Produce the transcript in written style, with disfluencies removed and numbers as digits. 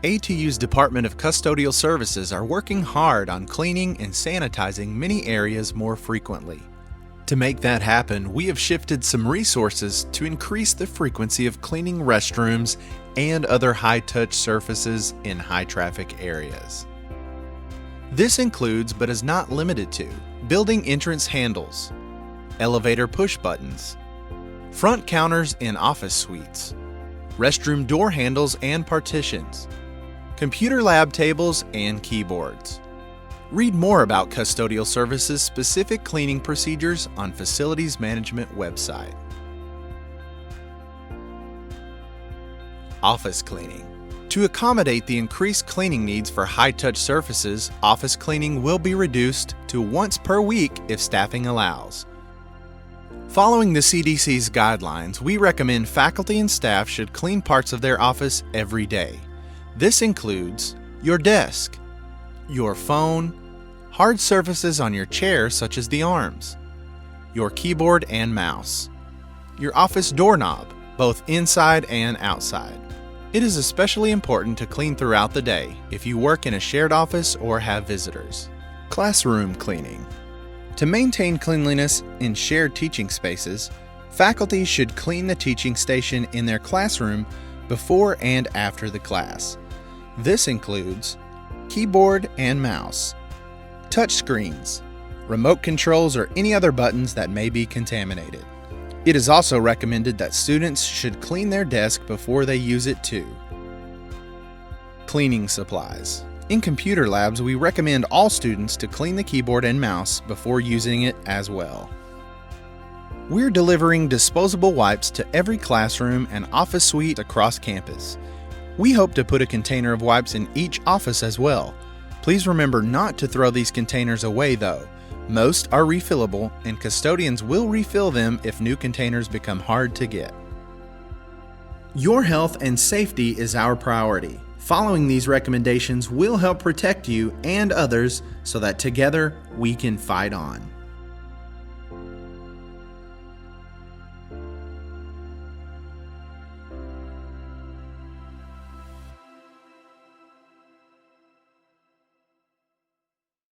A2U's Department of Custodial Services are working hard on cleaning and sanitizing many areas more frequently. To make that happen, we have shifted some resources to increase the frequency of cleaning restrooms and other high-touch surfaces in high-traffic areas. This includes, but is not limited to, building entrance handles, elevator push buttons, front counters in office suites, restroom door handles and partitions, computer lab tables and keyboards. Read more about custodial services' specific cleaning procedures on Facilities Management website. Office cleaning. To accommodate the increased cleaning needs for high-touch surfaces, office cleaning will be reduced to once per week if staffing allows. Following the CDC's guidelines, we recommend faculty and staff should clean parts of their office every day. This includes your desk, your phone, hard surfaces on your chair such as the arms, your keyboard and mouse, your office doorknob, both inside and outside. It is especially important to clean throughout the day if you work in a shared office or have visitors. Classroom cleaning. To maintain cleanliness in shared teaching spaces, faculty should clean the teaching station in their classroom before and after the class. This includes keyboard and mouse, touch screens, remote controls, or any other buttons that may be contaminated. It is also recommended that students should clean their desk before they use it too. Cleaning supplies. In computer labs, we recommend all students to clean the keyboard and mouse before using it as well. We're delivering disposable wipes to every classroom and office suite across campus. We hope to put a container of wipes in each office as well. Please remember not to throw these containers away though. Most are refillable, and custodians will refill them if new containers become hard to get. Your health and safety is our priority. Following these recommendations will help protect you and others so that together we can fight on.